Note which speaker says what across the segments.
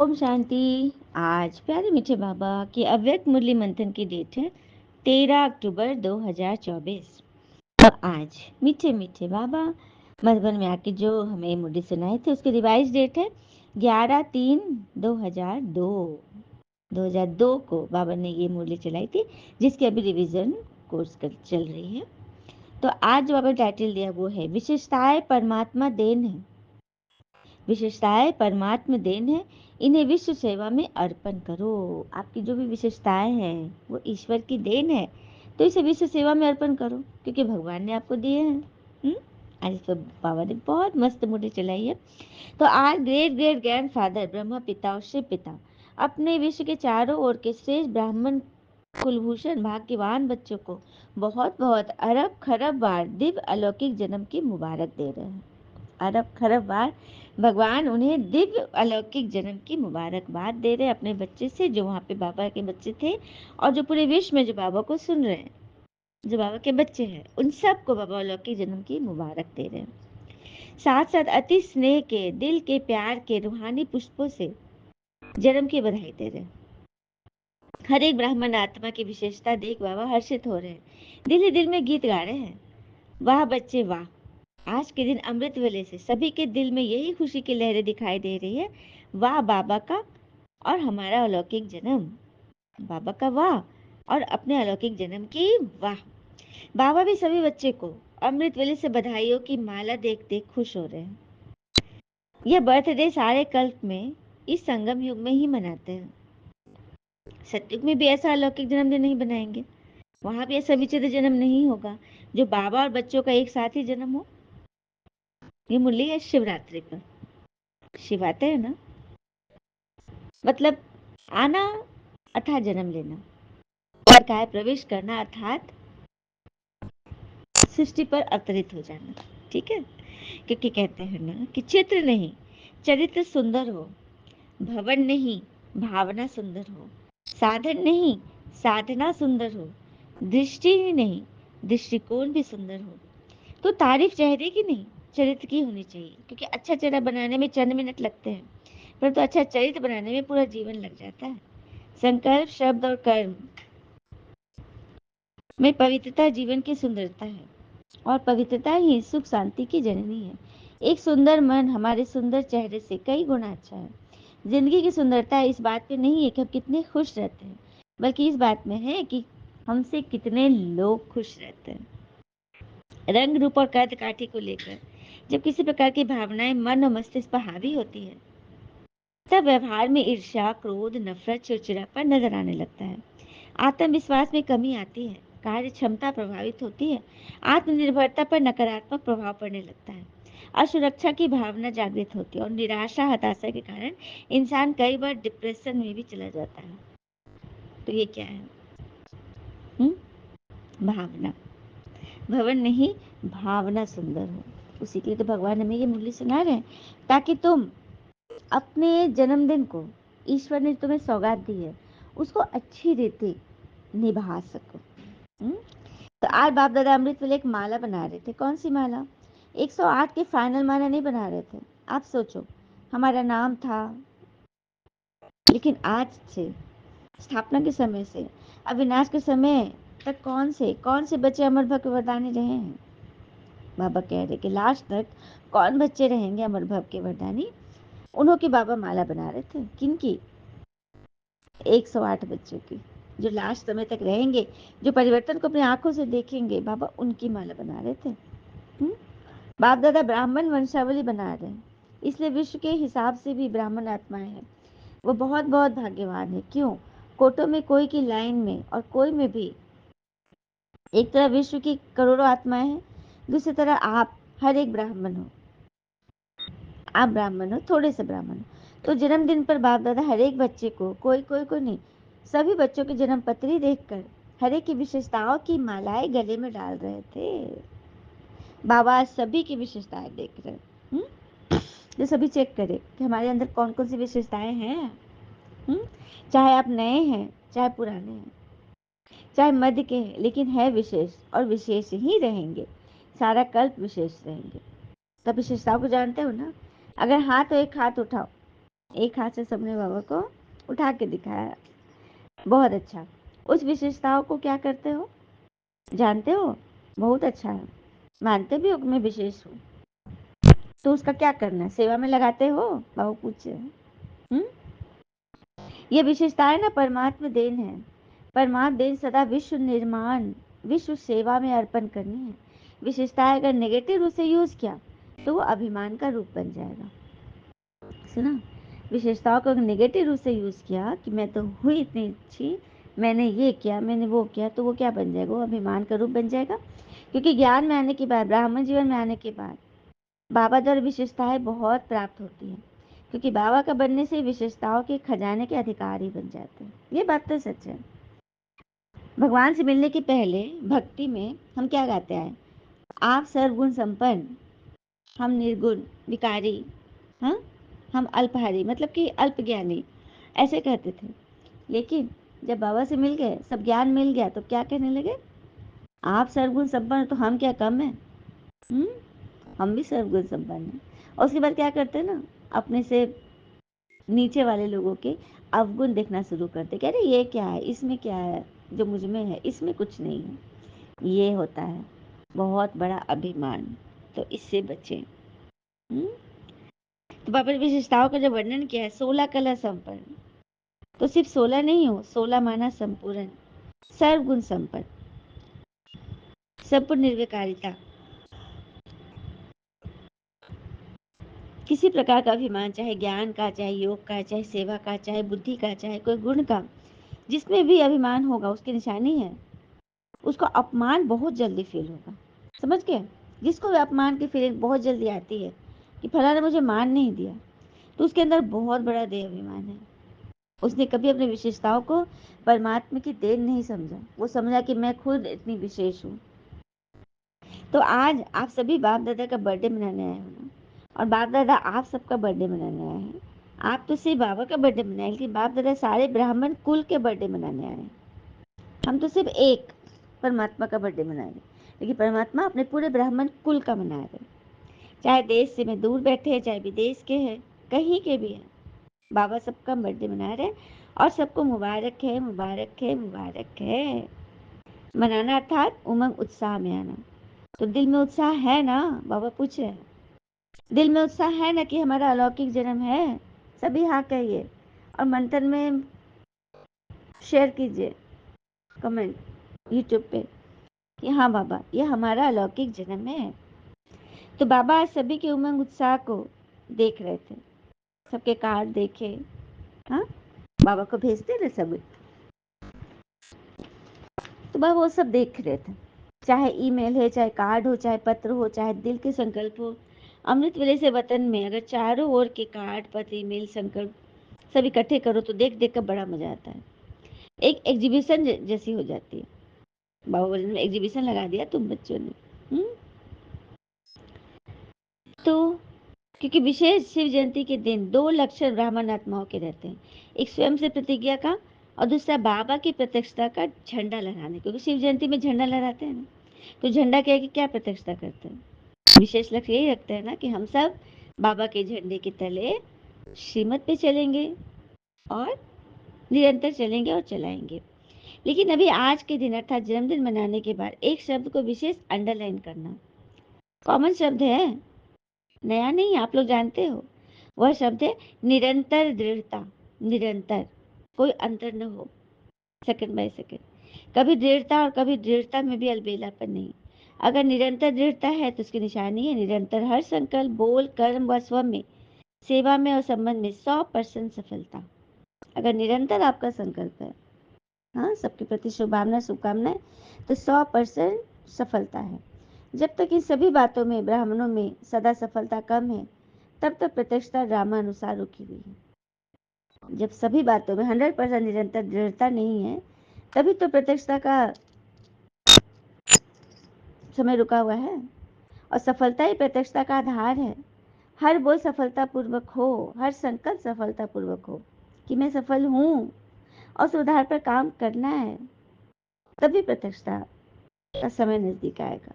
Speaker 1: ओम शांति। आज प्यारे मीठे बाबा की अव्यक्त मुरली मंथन की डेट है 13 अक्टूबर 2024। और आज मीठे मीठे बाबा मधुबन में आके जो हमें मुरली सुनाए थे उसकी रिवाइज डेट है 11/3/2002। 2002 को बाबा ने ये मुरली चलाई थी, जिसकी अभी रिवीजन कोर्स चल रही है। तो आज जो बाबा टाइटल दिया वो है विशेषताएं परमात्मा देन है। विशेषताएं परमात्मा देन है, इन्हें विश्व सेवा में अर्पण करो। आपकी जो भी विशेषताएं हैं वो ईश्वर की देन है, तो इसे विश्व सेवा में अर्पण करो, क्योंकि भगवान ने आपको दिए हैं। आज तो बाबा ने बहुत मस्त मुझे चलाई है। तो आज great great grand father Brahma पिता और शिव पिता अपने विश्व के चारों ओर के श्रेष्ठ ब्राह्मण कुलभूषण भाग्यवान बच्चों को बहुत बहुत अरब खरब बार दिव्य अलौकिक जन्म की मुबारक दे रहे हैं। अरब खरब बार भगवान उन्हें दिव्य अलौकिक जन्म की मुबारकबाद दे रहे हैं अपने बच्चे से, जो वहाँ पे बाबा के बच्चे थे और जो पूरे विश्व में जो बाबा को सुन रहे हैं, जो बाबा के बच्चे हैं, उन सबको बाबा अलौकिक जन्म की मुबारक दे रहे हैं। साथ साथ अति स्नेह के, दिल के प्यार के रूहानी पुष्पों से जन्म की बधाई दे रहे हैं। हर एक ब्राह्मण आत्मा की विशेषता देख बाबा हर्षित हो रहे हैं, दिल ही दिल में गीत गा रहे हैं, वाह बच्चे वाह। आज के दिन अमृत वेले से सभी के दिल में यही खुशी की लहरें दिखाई दे रही है, वाह बाबा का और हमारा अलौकिक जन्म। बाबा का वाह और अपने अलौकिक जन्म की वाह। बाबा भी सभी बच्चे को अमृत वेले से बधाइयों की माला देख देख खुश हो रहे हैं। यह बर्थडे सारे कल्प में इस संगम युग में ही मनाते हैं। सतयुग में भी ऐसा अलौकिक जन्मदिन नहीं बनाएंगे, वहां भी ऐसा विचित्र जन्म नहीं होगा जो बाबा और बच्चों का एक साथ ही जन्म हो। ये मुरली है शिवरात्रि पर। शिव आते हैं ना, मतलब आना अर्थात जन्म लेना, और काय प्रवेश करना अर्थात सृष्टि पर अवतरित हो जाना। ठीक है, क्योंकि कहते हैं ना कि चित्र नहीं चरित्र सुंदर हो, भवन नहीं भावना सुंदर हो, साधन नहीं साधना सुंदर हो, दृष्टि ही नहीं दृष्टिकोण भी सुंदर हो। तो तारीफ चेहरे की नहीं चरित्र की होनी चाहिए, क्योंकि अच्छा चेहरा बनाने में चंद मिनट लगते हैं, परंतु अच्छा चरित्र बनाने में पूरा जीवन लग जाता है। संकल्प शब्द और कर्म में पवित्रता जीवन की सुंदरता है, और पवित्रता ही सुख शांति की जननी है। एक सुंदर मन हमारे सुंदर चेहरे से कई गुना अच्छा है। जिंदगी की सुंदरता इस बात पे नहीं है कि हम कितने खुश रहते हैं, बल्कि इस बात में है कि हमसे कितने लोग खुश रहते हैं। रंग रूप और कद काठी को लेकर जब किसी प्रकार की भावनाएं मन और मस्तिष्क पर हावी होती है, तब व्यवहार में ईर्ष्या क्रोध नफरत चिड़चिड़ापन नजर आने लगता है। आत्मविश्वास में कमी आती है, कार्य क्षमता प्रभावित होती है, आत्मनिर्भरता पर नकारात्मक प्रभाव पड़ने लगता है, असुरक्षा की भावना जागृत होती है, और निराशा हताशा के कारण इंसान कई बार डिप्रेशन में भी चला जाता है। तो ये क्या है? भावना। भवन नहीं भावना सुंदर हो, उसी के लिए तो भगवान हमें ये मुरली सुना रहे हैं, ताकि तुम अपने जन्मदिन को, ईश्वर ने तुम्हें सौगात दी है, उसको अच्छी रीति निभा सको। तो आज बाप दादा अमृत वेले एक माला बना रहे थे। कौन सी माला? 108 के फाइनल माला नहीं बना रहे थे। आप सोचो, हमारा नाम था, लेकिन आज से, स्थापना के समय से अविनाश के समय तक कौन से बच्चे अमर भक्त वरदानी रहे हैं? बाबा कह रहे कि लास्ट तक कौन बच्चे रहेंगे अमर भक्त के वरदानी? उन्हों की बाबा माला बना रहे थे। किनकी? 108 बच्चों की, जो लास्ट समय तक रहेंगे, जो परिवर्तन को अपनी आंखों से देखेंगे, बाबा उनकी माला बना रहे थे। बाप दादा ब्राह्मण वंशावली बना रहे हैं, इसलिए विश्व के हिसाब से भी ब्राह्मण आत्माएं हैं वो बहुत बहुत भाग्यवान है। क्यों? कोटों में कोई की लाइन में और कोई में भी एक तरह विश्व की करोड़ों आत्माएं हैं, दूसरी तरह आप हर एक ब्राह्मण हो। आप ब्राह्मण हो, थोड़े से ब्राह्मण हो। तो जन्मदिन पर बाप दादा हर एक बच्चे को, कोई कोई को नहीं, सभी बच्चों की जन्म पत्री देखकर हर एक की विशेषताओं की मालाएं गले में डाल रहे थे। बाबा आज सभी की विशेषताएं देख रहे हैं। जो सभी चेक करे कि हमारे अंदर कौन कौन सी विशेषताएं हैं। चाहे आप नए हैं, चाहे पुराने हैं, चाहे मध्य के हैं, लेकिन है विशेष, और विशेष ही रहेंगे, सारा कल्प विशेष रहेंगे। तब विशेषताओं को जानते हो ना? अगर हाँ तो एक हाथ उठाओ। एक हाथ से सबने बाबा को उठा के दिखाया। बहुत अच्छा। उस विशेषताओं को क्या करते हो, जानते हो? बहुत अच्छा है। मानते भी हो कि मैं विशेष हूँ, तो उसका क्या करना है? सेवा में लगाते हो? बाबा पूछे। ये विशेषताएं ना परमात्मा देन है। परमात्मा देन सदा विश्व निर्माण, विश्व सेवा में अर्पण करनी है। विशेषताएं अगर नेगेटिव रूप से यूज किया तो वो अभिमान का रूप बन जाएगा। सुना? विशेषताओं को अगर नेगेटिव रूप से यूज किया कि मैं तो हुई इतनी अच्छी, मैंने ये किया, मैंने वो किया, तो वो क्या बन जाएगा? वो अभिमान का रूप बन जाएगा। क्योंकि ज्ञान में आने के बाद, ब्राह्मण जीवन में आने के बाद बाबा द्वारा विशेषताएं बहुत प्राप्त होती हैं। क्योंकि बाबा का बनने से विशेषताओं के खजाने के अधिकारी बन जाते हैं। ये बात तो सच है। भगवान से मिलने के पहले भक्ति में हम क्या गाते आए? आप सर्वगुण संपन्न, हम निर्गुण विकारी, हाँ, हम अल्पहारी, मतलब कि अल्प ज्ञानी, ऐसे कहते थे। लेकिन जब बाबा से मिल गए, सब ज्ञान मिल गया, तो क्या कहने लगे? आप सर्वगुण संपन्न, तो हम क्या कम है? हम भी सर्वगुण संपन्न हैं। और उसके बाद क्या करते हैं ना, अपने से नीचे वाले लोगों के अवगुण देखना शुरू करते, कह रहे ये क्या है, इसमें क्या है, जो मुझ में है इसमें कुछ नहीं है। ये होता है बहुत बड़ा अभिमान। तो इससे बचें। तो बाबा ने विशेषताओं का जो वर्णन किया है, 16 कला संपन्न, तो सिर्फ 16 नहीं हो, 16 माना संपूर्ण, सर्वगुण संपन्न, संपूर्ण निर्विकारिता, किसी प्रकार का अभिमान, चाहे ज्ञान का, चाहे योग का, चाहे सेवा का, चाहे बुद्धि का, चाहे कोई गुण का, जिसमें भी अभिमान होगा उसकी निशानी है, उसको अपमान बहुत जल्दी फील होगा। समझ गए? जिसको भी अपमान की फीलिंग बहुत जल्दी आती है कि फलाना ने मुझे मान नहीं दिया, तो उसके अंदर बहुत बड़ा देह अभिमान है। उसने कभी अपनी विशेषताओं को परमात्मा की देन नहीं समझा। वो समझा कि मैं खुद इतनी विशेष हूँ। तो आज आप सभी बाप दादा का बर्थडे मनाने आए हो ना, और बाप दादा आप सबका बर्थडे मनाने आए हैं। आप तो सिर्फ बाबा का बर्थडे मनाए, लेकिन बाप दादा सारे ब्राह्मण कुल के बर्थडे मनाने आए हैं। हम तो सिर्फ एक परमात्मा का बर्थडे मनाएंगे, लेकिन परमात्मा अपने पूरे ब्राह्मण कुल का मना रहे। चाहे देश से में दूर बैठे हैं, चाहे विदेश के हैं, कहीं के भी हैं, बाबा सबका बर्थडे मना रहे हैं। और सबको मुबारक है, मुबारक है, मुबारक है। मनाना अर्थात उमंग उत्साह में आना। तो दिल में उत्साह है ना? बाबा पूछ रहे हैं, दिल में उत्साह है ना कि हमारा अलौकिक जन्म है? सभी हाँ कहिए, और मंथन में शेयर कीजिए कमेंट यूट्यूब पे कि हाँ बाबा, ये हमारा अलौकिक जन्म है। तो बाबा आज सभी के उमंग उत्साह को देख रहे थे, सबके कार्ड देखे। हाँ, बाबा को भेजते ना सब, तो बाबा वो सब देख रहे थे। चाहे ईमेल है, चाहे कार्ड हो, चाहे पत्र हो, चाहे दिल के संकल्प हो। अमृत वेले से वतन में अगर चारों ओर के कार्ड, पत्र, ईमेल, संकल्प सब इकट्ठे करो तो देख देख कर बड़ा मजा आता है। एक एग्जीबिशन जैसी हो जाती है। बाबा बोले ने एग्जीबिशन लगा दिया तुम बच्चों ने। तो क्योंकि विशेष शिव जयंती के दिन 2 लक्षण ब्राह्मण आत्माओं के रहते हैं, एक स्वयं से प्रतिज्ञा का, और दूसरा बाबा की प्रत्यक्षता का झंडा लहराने। क्योंकि शिव जयंती में झंडा लहराते हैं ना, तो झंडा क्या है कि क्या प्रत्यक्षता करते हैं? विशेष लक्ष्य यही रखते हैं ना कि हम सब बाबा के झंडे के तले श्रीमत पे चलेंगे और निरंतर चलेंगे और चलाएंगे। लेकिन अभी आज के दिन अर्थात जन्मदिन मनाने के बाद एक शब्द को विशेष अंडरलाइन करना। कॉमन शब्द है, नया नहीं, आप लोग जानते हो। वह शब्द है निरंतर दृढ़ता। निरंतर, कोई अंतर न हो, सेकंड बाय सेकंड। कभी दृढ़ता और कभी दृढ़ता में भी अलबेलापन नहीं। अगर निरंतर दृढ़ता है तो उसकी निशानी है निरंतर हर संकल्प, बोल, कर्म व स्व में, सेवा में और संबंध में 100% सफलता। अगर निरंतर आपका संकल्प है, हाँ, सबके प्रति शुभकामनाएं, शुभकामनाएं, तो 100% सफलता है। जब तक इन सभी बातों में ब्राह्मणों में सदा सफलता कम है, तब तक प्रत्यक्षता ड्रामा अनुसार रुकी हुई है। जब सभी बातों में 100% निरंतर दृढ़ता नहीं है, तभी तो प्रत्यक्षता का समय रुका हुआ है। और सफलता ही प्रत्यक्षता का आधार है। हर बोल सफलता पूर्वक हो, हर संकल्प सफलता पूर्वक हो कि मैं सफल हूँ, और सुधार पर काम करना है, तभी प्रत्यक्षता का समय नजदीक आएगा।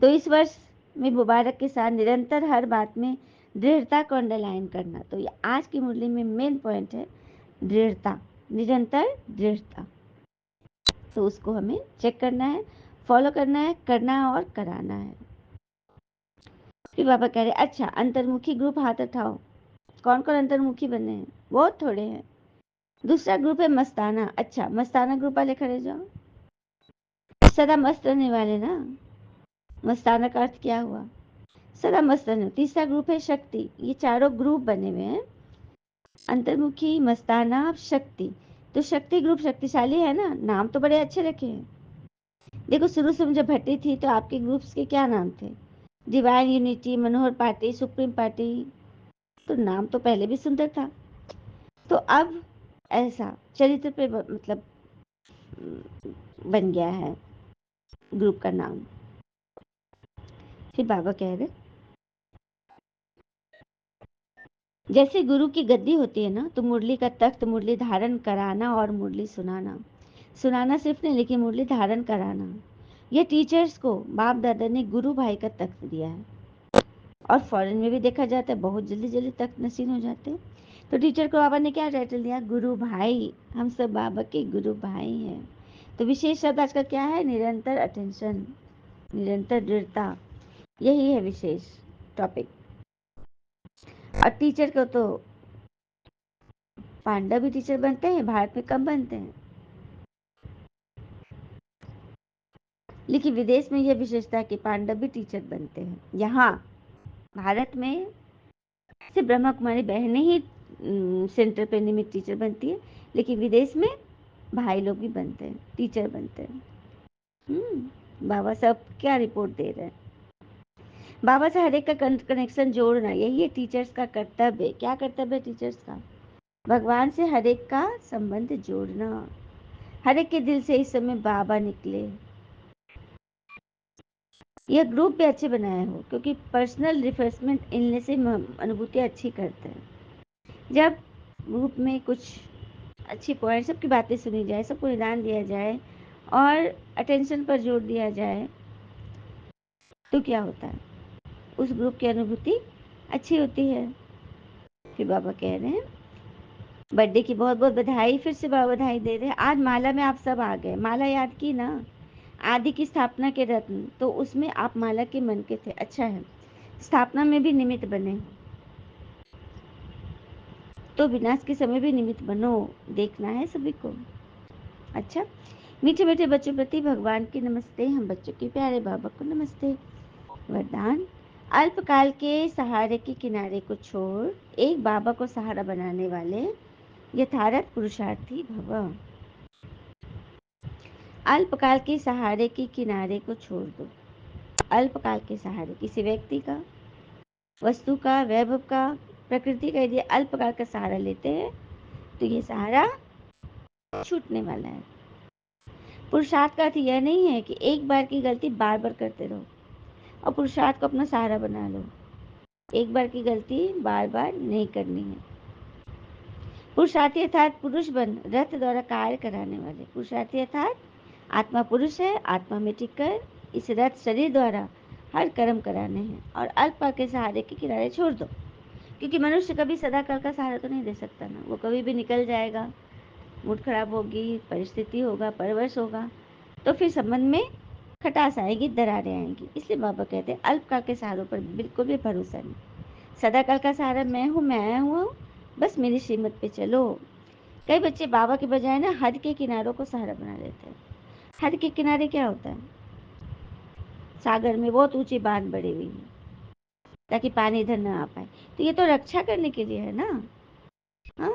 Speaker 1: तो इस वर्ष में मुबारक के साथ निरंतर हर बात में दृढ़ता को अंडरलाइन करना। तो ये आज की मुरली में मेन पॉइंट है दृढ़ता, निरंतर दृढ़ता। तो उसको हमें चेक करना है, फॉलो करना है और कराना है। फिर बाबा कह रहे अच्छा अंतर्मुखी ग्रुप हाथ उठाओ। कौन कौन अंतर्मुखी बने हैं? बहुत थोड़े हैं। दूसरा ग्रुप है मस्ताना। अच्छा मस्ताना ग्रुप वाले खड़े जाओ। सदा मस्त रहने वाले ना, मस्ताना का अर्थ क्या हुआ? सदा मस्त रहने। तीसरा ग्रुप है शक्ति। ये चारों ग्रुप बने हुए हैं, अंतर्मुखी, मस्ताना, शक्ति। तो शक्ति ग्रुप शक्तिशाली है ना, नाम तो बड़े अच्छे रखे हैं। देखो शुरू से जब भट्टी थी तो आपके ग्रुप्स के क्या नाम थे? डिवाइन यूनिटी, मनोहर पार्टी, सुप्रीम पार्टी। तो नाम तो पहले भी सुंदर था। तो अब ऐसा चरित्र पे मतलब बन गया है ग्रुप का नाम। फिर बाबा कह रहे जैसे गुरु की गद्दी होती है ना, तो मुरली का तख्त, मुरली धारण कराना और मुरली सुनाना। सुनाना सिर्फ नहीं, लेकिन मुरली धारण कराना। ये टीचर्स को बाप दादा ने गुरु भाई का तख्त दिया है। और फॉरेन में भी देखा जाता है, बहुत जल्दी जल्दी तख्त नसीब हो जाते हैं। तो टीचर को बाबा ने क्या टाइटल दिया? गुरु भाई। हम सब बाबा के गुरु भाई हैं। तो विशेष शब्द आज का क्या है? निरंतर अटेंशन, निरंतर दृढ़ता। यही है विशेष टॉपिक। और टीचर को तो पांडव भी टीचर बनते हैं, भारत में कम बनते हैं। लेकिन विदेश में यह विशेषता है कि पांडव भी टीचर बनते हैं। यहाँ भारत में सिर्फ ब्रह्मा कुमारी बहनें ही सेंटर पे निमित्त टीचर बनती है, लेकिन विदेश में भाई लोग भी बनते हैं, टीचर बनते हैं। बाबा साहब क्या रिपोर्ट दे रहे हैं? बाबा से हर एक का कनेक्शन जोड़ना, यही है टीचर्स का कर्तव्य। क्या कर्तव्य है टीचर्स का? भगवान से हर एक का संबंध जोड़ना। हर एक के दिल से इस समय बाबा निकले। यह ग्रुप भी अच्छे बनाए हो, क्योंकि पर्सनल रिफ्रेशमेंट इनने से अनुभूतियाँ अच्छी करते हैं। जब ग्रुप में कुछ अच्छी पॉइंट, सबकी बातें सुनी जाए, सबको निदान दिया जाए और अटेंशन पर जोर दिया जाए, तो क्या होता है? उस ग्रुप की अनुभूति अच्छी होती है। फिर बाबा कह रहे हैं बर्थडे की बहुत बहुत बधाई। फिर से बाबा बधाई दे रहे हैं। आज माला में आप सब आ गए। माला याद की ना, आदि की स्थापना के रत्न, तो उसमें आप माला के मन के थे। अच्छा है, स्थापना में भी निमित्त बने, तो विनाश के समय भी निमित्त बनो। देखना है सभी को। अच्छा, मीठे मीठे बच्चों प्रति भगवान की नमस्ते। हम बच्चों के प्यारे बाबा को नमस्ते। वरदान, अल्पकाल के सहारे के किनारे को छोड़ एक बाबा को सहारा बनाने वाले यथार्थ पुरुषार्थी भव। अल्पकाल के सहारे के किनारे को छोड़ दो। अल्पकाल के सहारे किसी व्यक्ति का, वस्तु का, वैभव का, प्रकृति का यदि अल्पकाल का सहारा लेते हैं तो ये सहारा छूटने वाला है। पुरुषार्थ का अर्थ यह नहीं है कि एक बार की गलती बार बार करते रहो और पुरुषार्थ को अपना सहारा बना लो। एक बार की गलती बार बार नहीं करनी है। पुरुषार्थी अर्थात पुरुष बन रथ द्वारा कार्य कराने वाले। पुरुषार्थी अर्थात आत्मा पुरुष है, आत्मा में टिककर इस रथ शरीर द्वारा हर कर्म कराने हैं। और अल्पकाल के सहारे के किनारे छोड़ दो, क्योंकि मनुष्य कभी सदा काल का सहारा तो नहीं दे सकता ना। वो कभी भी निकल जाएगा, मूड खराब होगी, परिस्थिति होगा, परवश होगा, तो फिर संबंध में खटास आएगी, दरारें आएंगी। इसलिए बाबा कहते हैं अल्पकाल के सहारों पर बिल्कुल भी भरोसा नहीं। सदा काल का सहारा मैं आया हुआ हूँ, बस मेरी श्रीमत पे चलो। कई बच्चे बाबा के बजाय ना हद के किनारों को सहारा बना लेते हैं। हद के किनारे क्या होता है? सागर में बहुत ऊंची बांध बड़ी हुई है ताकि पानी इधर न आ पाए, तो ये तो रक्षा करने के लिए है ना। हाँ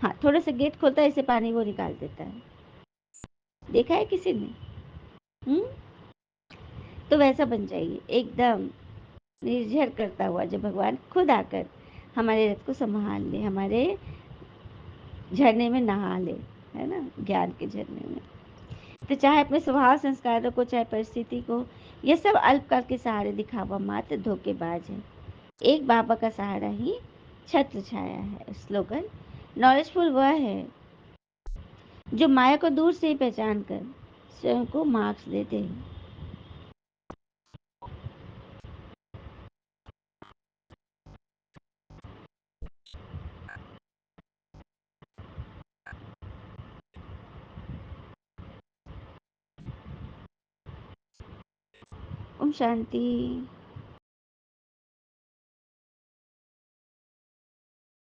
Speaker 1: हाँ, थोड़े से गेट खोलता है, इसे पानी वो निकाल देता है। देखा है किसी ने? हम्म। तो वैसा बन जाइए एकदम निर्झर करता हुआ, जब भगवान खुद आकर हमारे रथ को संभाल ले, हमारे झरने में नहा ले, है ना, ज्ञान के झरने में। तो चाहे अपने स्वभाव संस्कारों को, चाहे परिस्थिति को, ये सब अल्पकाल के सहारे दिखावा मात्र धोखेबाज है। एक बाबा का सहारा ही छत्र छाया है। स्लोगन, नॉलेजफुल वह है जो माया को दूर से ही पहचान कर स्वयं को मार्क्स दे दे। ओम शांति।